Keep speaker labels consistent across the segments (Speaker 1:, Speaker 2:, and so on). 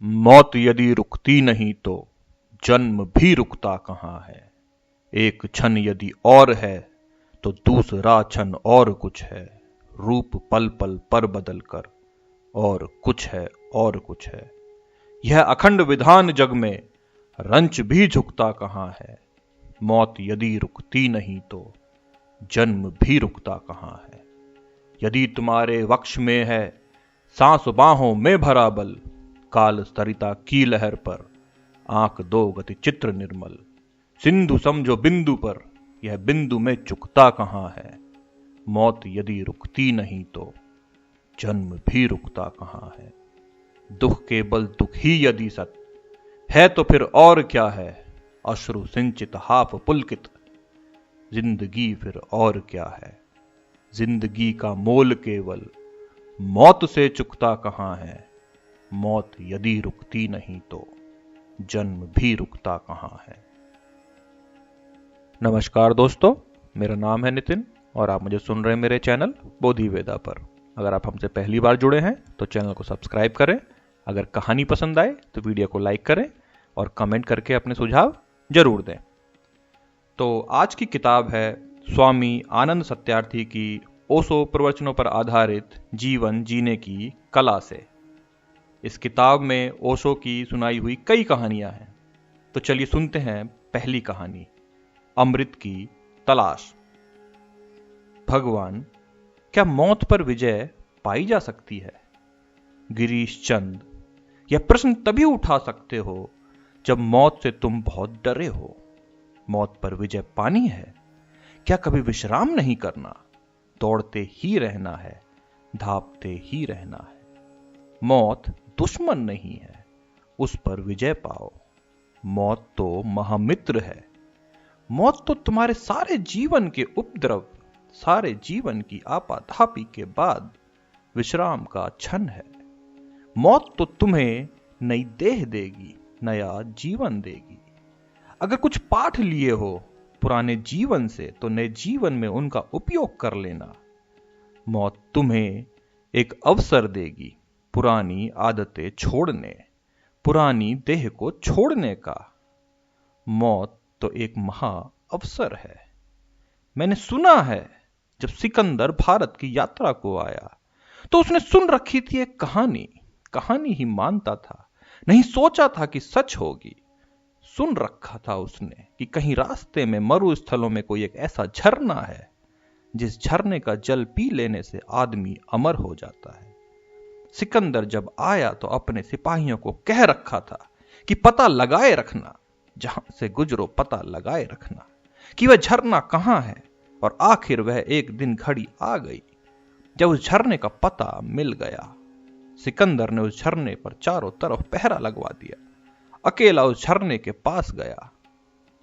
Speaker 1: मौत यदि रुकती नहीं तो जन्म भी रुकता कहाँ है। एक क्षण यदि और है तो दूसरा क्षण और कुछ है। रूप पल पल पर बदल कर और कुछ है और कुछ है। यह अखंड विधान जग में रंच भी झुकता कहाँ है। मौत यदि रुकती नहीं तो जन्म भी रुकता कहाँ है। यदि तुम्हारे वक्ष में है सांस बाहों में भरा बल, काल सरिता की लहर पर आंख दो गति चित्र निर्मल। सिंधु समझो बिंदु पर, यह बिंदु में चुकता कहाँ है। मौत यदि रुकती नहीं तो जन्म भी रुकता कहाँ है। दुख केवल दुख ही यदि सत है तो फिर और क्या है। अश्रु सिंचित हाफ पुलकित जिंदगी फिर और क्या है। जिंदगी का मोल केवल मौत से चुकता कहाँ है। मौत यदि रुकती नहीं तो जन्म भी रुकता कहाँ है। नमस्कार दोस्तों, मेरा नाम है नितिन और आप मुझे सुन रहे हैं मेरे चैनल बोधि वेदा पर। अगर आप हमसे पहली बार जुड़े हैं तो चैनल को सब्सक्राइब करें। अगर कहानी पसंद आए तो वीडियो को लाइक करें और कमेंट करके अपने सुझाव जरूर दें। तो आज की किताब है स्वामी आनंद सत्यार्थी की ओशो प्रवचनों पर आधारित जीवन जीने की कला से। इस किताब में ओशो की सुनाई हुई कई कहानियां हैं। तो चलिए सुनते हैं पहली कहानी, अमृत की तलाश। भगवान, क्या मौत पर विजय पाई जा सकती है? गिरीश चंद, यह प्रश्न तभी उठा सकते हो जब मौत से तुम बहुत डरे हो। मौत पर विजय पानी है, क्या कभी विश्राम नहीं करना, दौड़ते ही रहना है, धापते ही रहना है। मौत दुश्मन नहीं है, उस पर विजय पाओ। मौत तो महामित्र है। मौत तो तुम्हारे सारे जीवन के उपद्रव, सारे जीवन की आपाधापी के बाद विश्राम का क्षण है। मौत तो तुम्हें नई देह देगी, नया जीवन देगी। अगर कुछ पाठ लिए हो पुराने जीवन से तो नए जीवन में उनका उपयोग कर लेना। मौत तुम्हें एक अवसर देगी पुरानी आदतें छोड़ने, पुरानी देह को छोड़ने का। मौत तो एक महा अवसर है। मैंने सुना है जब सिकंदर भारत की यात्रा को आया तो उसने सुन रखी थी एक कहानी, कहानी ही मानता था, नहीं सोचा था कि सच होगी। सुन रखा था उसने कि कहीं रास्ते में मरुस्थलों में कोई एक ऐसा झरना है जिस झरने का जल पी लेने से आदमी अमर हो जाता है। सिकंदर जब आया तो अपने सिपाहियों को कह रखा था कि पता लगाए रखना, जहां से गुजरो पता लगाए रखना कि वह झरना कहां है। और आखिर वह एक दिन घड़ी आ गई जब उस झरने का पता मिल गया। सिकंदर ने उस झरने पर चारों तरफ पहरा लगवा दिया। अकेला उस झरने के पास गया।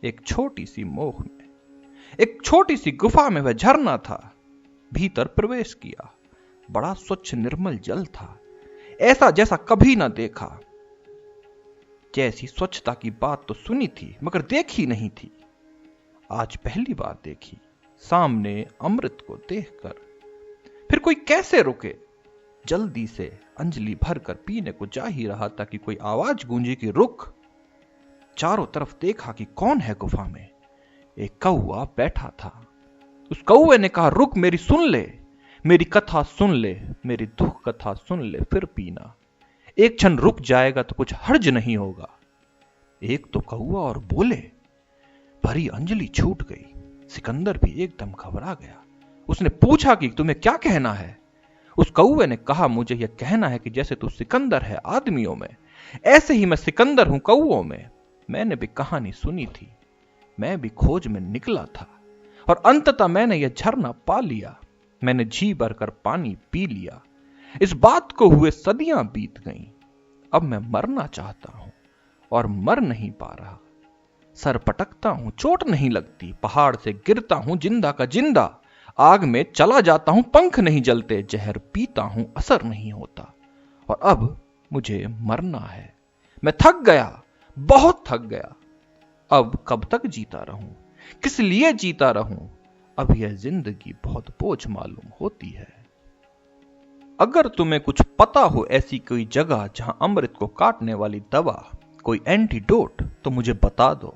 Speaker 1: एक छोटी सी मोह में, एक छोटी सी गुफा में वह झरना था। भीतर प्रवेश किया। बड़ा स्वच्छ निर्मल जल था, ऐसा जैसा कभी ना देखा। जैसी स्वच्छता की बात तो सुनी थी मगर देखी नहीं थी, आज पहली बार देखी सामने अमृत को देखकर। फिर कोई कैसे रुके। जल्दी से अंजलि भरकर पीने को जा ही रहा था कि कोई आवाज गूंजी कि रुक। चारों तरफ देखा कि कौन है गुफा में। एक कौवा बैठा था। उस कौवे ने कहा, रुक, मेरी सुन ले, मेरी कथा सुन ले, मेरी दुख कथा सुन ले, फिर पीना। एक क्षण रुक जाएगा तो कुछ हर्ज नहीं होगा। एक तो कौवा और बोले। भरी अंजलि छूट गई। सिकंदर भी एकदम घबरा गया। उसने पूछा कि तुम्हें क्या कहना है। उस कौवे ने कहा, मुझे यह कहना है कि जैसे तू सिकंदर है आदमियों में, ऐसे ही मैं सिकंदर हूं कौवों में। मैंने भी कहानी सुनी थी, मैं भी खोज में निकला था और अंततः मैंने यह झरना पा लिया। मैंने जी भरकर पानी पी लिया। इस बात को हुए सदियां बीत गईं। अब मैं मरना चाहता हूं और मर नहीं पा रहा। सर पटकता हूं, चोट नहीं लगती। पहाड़ से गिरता हूं जिंदा का जिंदा। आग में चला जाता हूं, पंख नहीं जलते। जहर पीता हूं, असर नहीं होता। और अब मुझे मरना है। मैं थक गया, बहुत थक गया। अब कब तक जीता रहूं, किस लिए जीता रहूं। अब यह जिंदगी बहुत बोझ मालूम होती है। अगर तुम्हें कुछ पता हो ऐसी कोई जगह जहां अमृत को काटने वाली दवा, कोई एंटीडोट, तो मुझे बता दो।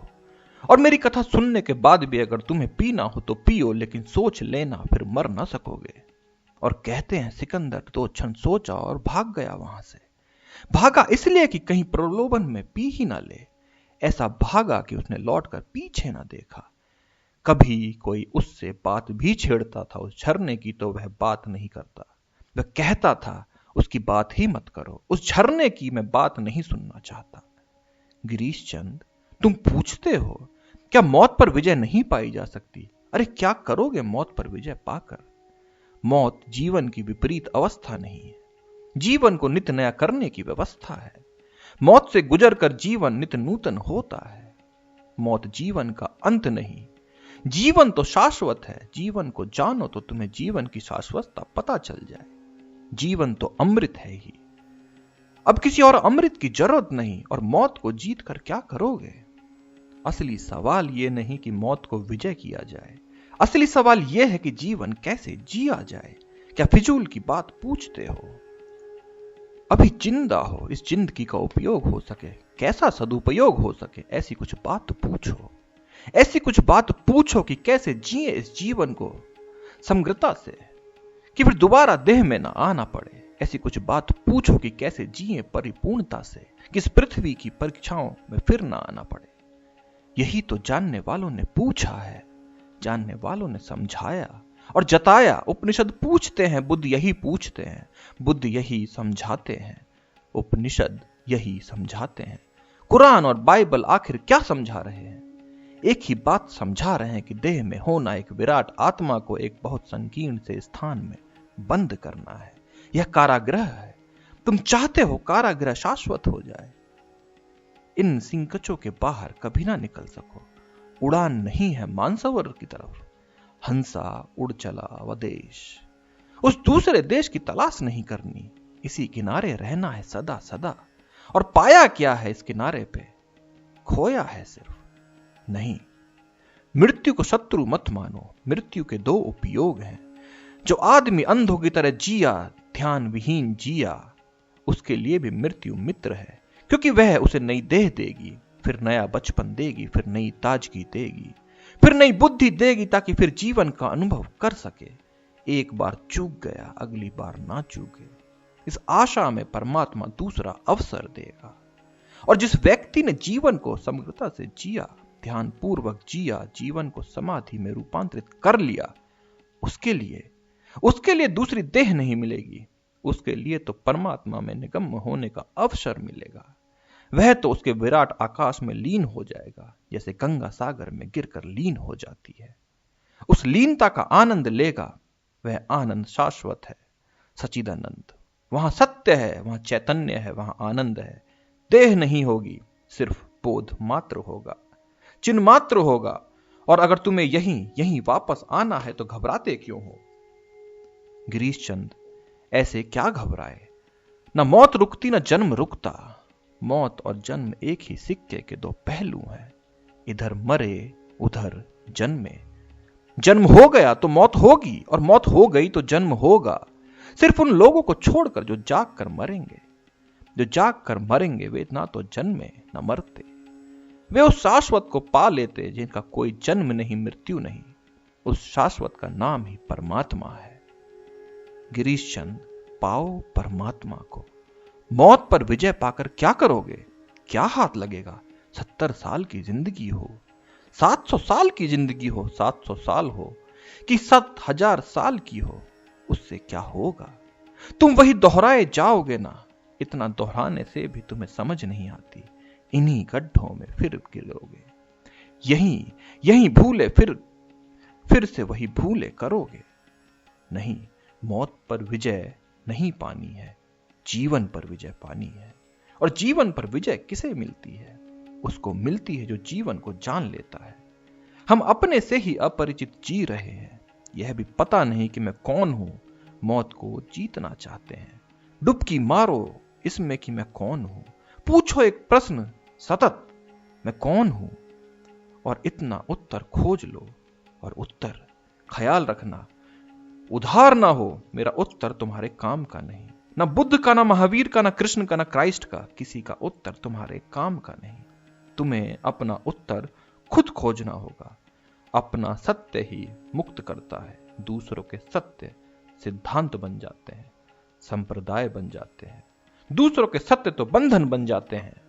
Speaker 1: और मेरी कथा सुनने के बाद भी अगर तुम्हें पीना हो तो पियो, लेकिन सोच लेना फिर मर ना सकोगे। और कहते हैं सिकंदर 2 क्षण सोचा और भाग गया वहां से। भागा इसलिए कि कहीं प्रलोभन में पी ही ना ले। ऐसा भागा कि उसने लौटकर पीछे ना देखा। कभी कोई उससे बात भी छेड़ता था उस झरने की तो वह बात नहीं करता। वह कहता था उसकी बात ही मत करो, उस झरने की मैं बात नहीं सुनना चाहता। गिरीश चंद, तुम पूछते हो क्या मौत पर विजय नहीं पाई जा सकती? अरे क्या करोगे मौत पर विजय पाकर? मौत जीवन की विपरीत अवस्था नहीं है, जीवन को नित्य नया करने की व्यवस्था है। मौत से गुजरकर जीवन नित्य नूतन होता है। मौत जीवन का अंत नहीं, जीवन तो शाश्वत है। जीवन को जानो तो तुम्हें जीवन की शाश्वतता पता चल जाए। जीवन तो अमृत है ही, अब किसी और अमृत की जरूरत नहीं। और मौत को जीत कर क्या करोगे? असली सवाल यह नहीं कि मौत को विजय किया जाए, असली सवाल यह है कि जीवन कैसे जिया जाए। क्या फिजूल की बात पूछते हो? अभी जिंदा हो, इस जिंदगी का उपयोग हो सके, कैसा सदुपयोग हो सके, ऐसी कुछ बात पूछो। ऐसी कुछ बात पूछो कि कैसे जिए इस जीवन को समग्रता से, कि फिर दोबारा देह में ना आना पड़े। ऐसी कुछ बात पूछो कि कैसे जिए परिपूर्णता से, कि इस पृथ्वी की परीक्षाओं में फिर ना आना पड़े। यही तो जानने वालों ने पूछा है, जानने वालों ने समझाया और जताया। उपनिषद पूछते हैं, बुद्ध यही पूछते हैं, बुद्ध यही समझाते हैं, उपनिषद यही समझाते हैं। कुरान और बाइबल आखिर क्या समझा रहे हैं? एक ही बात समझा रहे हैं कि देह में होना एक विराट आत्मा को एक बहुत संकीर्ण से स्थान में बंद करना है। यह कारागृह है। तुम चाहते हो कारागृह शाश्वत हो जाए, इन सिंकचों के बाहर कभी ना निकल सको। उड़ान नहीं है मानसरोवर की तरफ, हंसा उड़ चला वदेश। उस दूसरे देश की तलाश नहीं करनी, इसी किनारे रहना है सदा सदा। और पाया क्या है इस किनारे पे? खोया है सिर्फ नहीं। मृत्यु को शत्रु मत मानो, मृत्यु के 2 उपयोग हैं। जो आदमी अंधों की तरह जिया, ध्यान विहीन जिया, उसके लिए भी मृत्यु मित्र है, क्योंकि वह उसे नई देह देगी, फिर नया बचपन देगी, फिर नई ताजगी देगी, फिर नई बुद्धि देगी, ताकि फिर जीवन का अनुभव कर सके। एक बार चूक गया, अगली बार ना चूके, इस आशा में परमात्मा दूसरा अवसर देगा। और जिस व्यक्ति ने जीवन को समग्रता से जिया, ध्यान पूर्वक जिया, जीवन को समाधि में रूपांतरित कर लिया, उसके लिए दूसरी देह नहीं मिलेगी। उसके लिए तो परमात्मा में निगम्य होने का अवसर मिलेगा। वह तो उसके विराट आकाश में लीन हो जाएगा, जैसे गंगा सागर में गिरकर लीन हो जाती है। उस लीनता का आनंद लेगा। वह आनंद शाश्वत है, सच्चिदानंद। वहां सत्य है, वहां चैतन्य है, वहां आनंद है। देह नहीं होगी, सिर्फ बोध मात्र होगा, चिन्ह मात्र होगा। और अगर तुम्हें यहीं वापस आना है तो घबराते क्यों हो? गिरीश चंद, ऐसे क्या घबराए? न मौत रुकती न जन्म रुकता। मौत और जन्म एक ही सिक्के के 2 पहलू हैं। इधर मरे उधर जन्मे। जन्म हो गया तो मौत होगी, और मौत हो गई तो जन्म होगा। सिर्फ उन लोगों को छोड़कर जो जाग कर मरेंगे। जो जाग कर मरेंगे वे ना तो जन्मे न मरते। वे उस शाश्वत को पा लेते जिनका कोई जन्म नहीं, मृत्यु नहीं। उस शाश्वत का नाम ही परमात्मा है। गिरीश चंद, पाओ परमात्मा को। मौत पर विजय पाकर क्या करोगे? क्या हाथ लगेगा? 70 साल की जिंदगी हो, 700 साल की जिंदगी हो, 700 साल हो कि 7,000 साल की हो, उससे क्या होगा? तुम वही दोहराए जाओगे ना। इतना दोहराने से भी तुम्हें समझ नहीं आती। इन्हीं गड्ढों में फिर गिरोगे। यहीं भूले फिर से वही भूले करोगे। नहीं, मौत पर विजय नहीं पानी है, जीवन पर विजय पानी है। और जीवन पर विजय किसे मिलती है? उसको मिलती है जो जीवन को जान लेता है। हम अपने से ही अपरिचित जी रहे हैं, यह भी पता नहीं कि मैं कौन हूं। मौत को जीतना चाहते हैं। डुबकी मारो इसमें कि मैं कौन हूं। पूछो एक प्रश्न सतत, मैं कौन हूं? और इतना उत्तर खोज लो। और उत्तर, ख्याल रखना, उधार ना हो, मेरा उत्तर तुम्हारे काम का नहीं। ना बुद्ध का, ना महावीर का, ना कृष्ण का, ना क्राइस्ट का, किसी का उत्तर तुम्हारे काम का नहीं। तुम्हें अपना उत्तर खुद खोजना होगा। अपना सत्य ही मुक्त करता है। दूसरों के सत्य सिद्धांत बन जाते हैं, संप्रदाय बन जाते हैं। दूसरों के सत्य तो बंधन बन जाते हैं।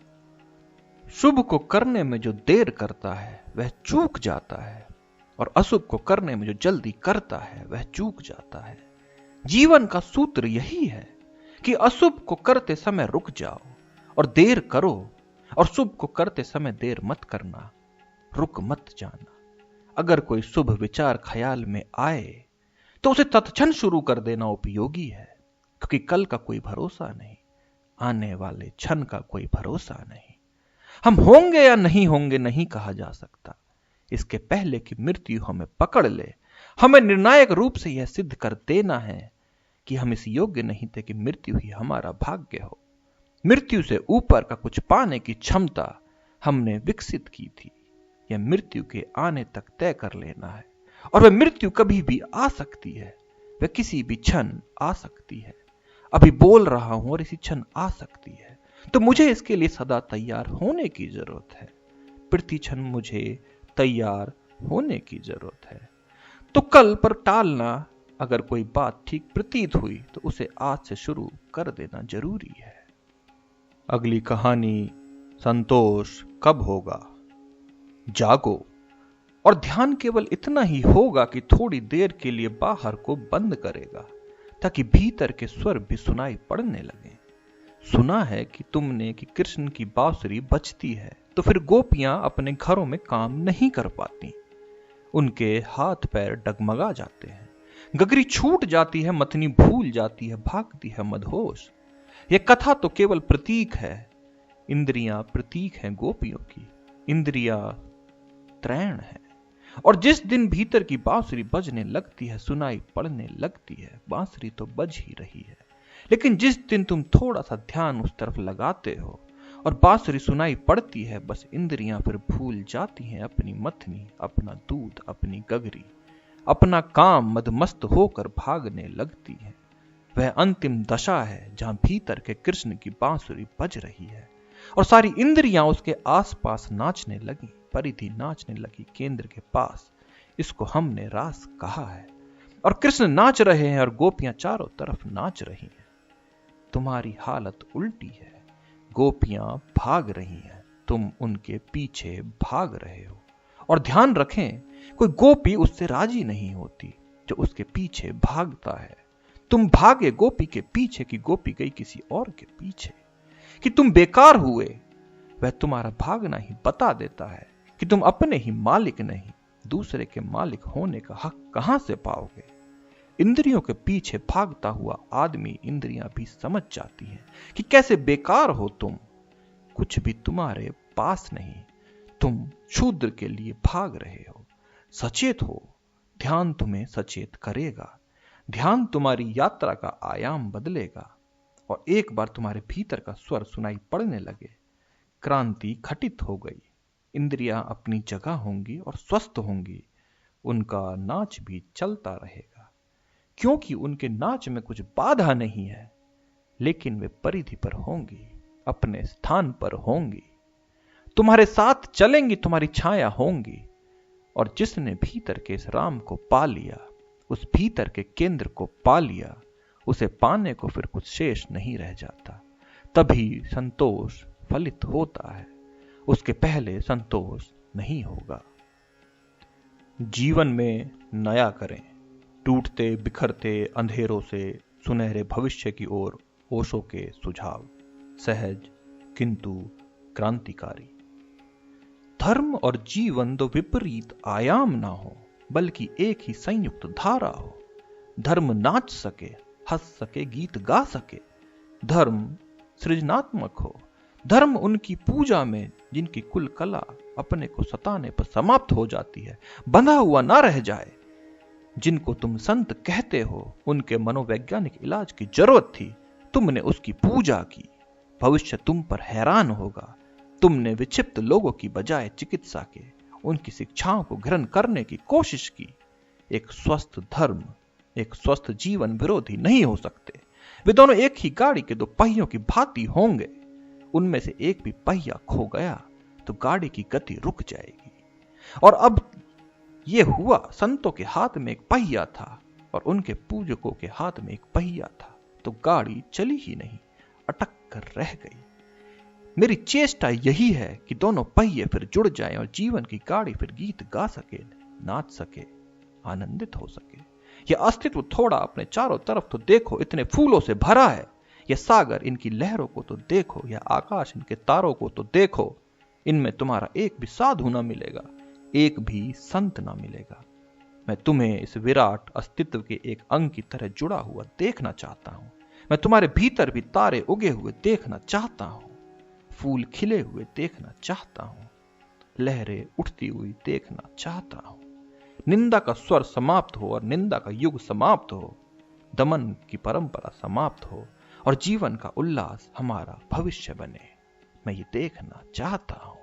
Speaker 1: शुभ को करने में जो देर करता है वह चूक जाता है, और अशुभ को करने में जो जल्दी करता है वह चूक जाता है। जीवन का सूत्र यही है कि अशुभ को करते समय रुक जाओ और देर करो, और शुभ को करते समय देर मत करना, रुक मत जाना। अगर कोई शुभ विचार ख्याल में आए तो उसे तत्क्षण शुरू कर देना उपयोगी है, क्योंकि कल का कोई भरोसा नहीं, आने वाले क्षण का कोई भरोसा नहीं। हम होंगे या नहीं होंगे नहीं कहा जा सकता। इसके पहले कि मृत्यु हमें पकड़ ले, हमें निर्णायक रूप से यह सिद्ध कर देना है कि हम इस योग्य नहीं थे कि मृत्यु ही हमारा भाग्य हो। मृत्यु से ऊपर का कुछ पाने की क्षमता हमने विकसित की थी। यह मृत्यु के आने तक तय कर लेना है, और वह मृत्यु कभी भी आ सकती है, वह किसी भी क्षण आ सकती है। अभी बोल रहा हूं और इसी क्षण आ सकती है, तो मुझे इसके लिए सदा तैयार होने की जरूरत है। प्रति क्षण मुझे तैयार होने की जरूरत है। तो कल पर टालना, अगर कोई बात ठीक प्रतीत हुई तो उसे आज से शुरू कर देना जरूरी है। अगली कहानी संतोष कब होगा। जागो, और ध्यान केवल इतना ही होगा कि थोड़ी देर के लिए बाहर को बंद करेगा, ताकि भीतर के स्वर भी सुनाई पड़ने लगे। सुना है कि तुमने कि कृष्ण की बांसुरी बजती है तो फिर गोपियां अपने घरों में काम नहीं कर पाती, उनके हाथ पैर डगमगा जाते हैं, गगरी छूट जाती है, मथनी भूल जाती है, भागती है मदहोश। यह कथा तो केवल प्रतीक है। इंद्रियां प्रतीक हैं गोपियों की, इंद्रियां त्रैण है। और जिस दिन भीतर की बांसुरी बजने लगती है, सुनाई पड़ने लगती है, बांसुरी तो बज ही रही है, लेकिन जिस दिन तुम थोड़ा सा ध्यान उस तरफ लगाते हो और बांसुरी सुनाई पड़ती है, बस इंद्रियां फिर भूल जाती हैं अपनी मथनी, अपना दूध, अपनी गगरी, अपना काम, मदमस्त होकर भागने लगती है। वह अंतिम दशा है जहां भीतर के कृष्ण की बांसुरी बज रही है और सारी इंद्रियां उसके आसपास नाचने लगी, परिधि नाचने लगी केंद्र के पास। इसको हमने रास कहा है। और कृष्ण नाच रहे हैं और गोपियां चारों तरफ नाच रही हैं। तुम्हारी हालत उल्टी है। गोपियां भाग रही हैं, तुम उनके पीछे भाग रहे हो। और ध्यान रखें, कोई गोपी उससे राजी नहीं होती जो उसके पीछे भागता है। तुम भागे गोपी के पीछे कि गोपी गई किसी और के पीछे, कि तुम बेकार हुए। वह तुम्हारा भागना ही बता देता है कि तुम अपने ही मालिक नहीं, दूसरे के मालिक होने का हक कहां से पाओगे। इंद्रियों के पीछे भागता हुआ आदमी इंद्रियां भी समझ जाती हैं कि कैसे बेकार हो तुम, कुछ भी तुम्हारे पास नहीं, तुम शूद्र के लिए भाग रहे हो। सचेत हो, ध्यान तुम्हें सचेत करेगा। ध्यान तुम्हारी यात्रा का आयाम बदलेगा, और एक बार तुम्हारे भीतर का स्वर सुनाई पड़ने लगे, क्रांति घटित हो गई। इंद्रियां अपनी जगह होंगी और स्वस्थ होंगी। उनका नाच भी चलता रहेगा, क्योंकि उनके नाच में कुछ बाधा नहीं है, लेकिन वे परिधि पर होंगी, अपने स्थान पर होंगी, तुम्हारे साथ चलेंगी, तुम्हारी छाया होंगी। और जिसने भीतर के इस राम को पा लिया, उस भीतर के केंद्र को पा लिया, उसे पाने को फिर कुछ शेष नहीं रह जाता। तभी संतोष फलित होता है, उसके पहले संतोष नहीं होगा। जीवन में नया करें, टूटते बिखरते अंधेरों से सुनहरे भविष्य की ओर ओशो के सुझाव, सहज किंतु क्रांतिकारी। धर्म और जीवन दो विपरीत आयाम ना हो, बल्कि एक ही संयुक्त धारा हो। धर्म नाच सके, हंस सके, गीत गा सके। धर्म सृजनात्मक हो। धर्म उनकी पूजा में जिनकी कुल कला अपने को सताने पर समाप्त हो जाती है, बंधा हुआ ना रह जाए। जिनको तुम संत कहते हो, उनके मनोवैज्ञानिक इलाज की जरूरत थी, तुमने उसकी पूजा की। भविष्य तुम पर हैरान होगा। तुमने विक्षिप्त लोगों की बजाय चिकित्सा के, उनकी शिक्षाओं को ग्रहण करने की कोशिश की। एक स्वस्थ धर्म एक स्वस्थ जीवन विरोधी नहीं हो सकते। वे दोनों एक ही गाड़ी के दो पहियों की भांति होंगे। उनमें से एक भी पहिया खो गया तो गाड़ी की गति रुक जाएगी। और अब ये हुआ, संतों के हाथ में एक पहिया था और उनके पूजकों के हाथ में एक पहिया था, तो गाड़ी चली ही नहीं, अटक कर रह गई। मेरी चेष्टा यही है कि दोनों पहिए फिर जुड़ जाएं और जीवन की गाड़ी फिर गीत गा सके, नाच सके, आनंदित हो सके। यह अस्तित्व थोड़ा अपने चारों तरफ तो देखो, इतने फूलों से भरा है। यह सागर, इनकी लहरों को तो देखो, यह आकाश, इनके तारों को तो देखो। इनमें तुम्हारा एक भी साधु ना मिलेगा, एक भी संत ना मिलेगा। मैं तुम्हें इस विराट अस्तित्व के एक अंग की तरह जुड़ा हुआ देखना चाहता हूं। मैं तुम्हारे भीतर भी तारे उगे हुए देखना चाहता हूं, फूल खिले हुए देखना चाहता हूं, लहरें उठती हुई देखना चाहता हूं। निंदा का स्वर समाप्त हो और निंदा का युग समाप्त हो, दमन की परंपरा समाप्त हो और जीवन का उल्लास हमारा भविष्य बने। मैं ये देखना चाहता हूं।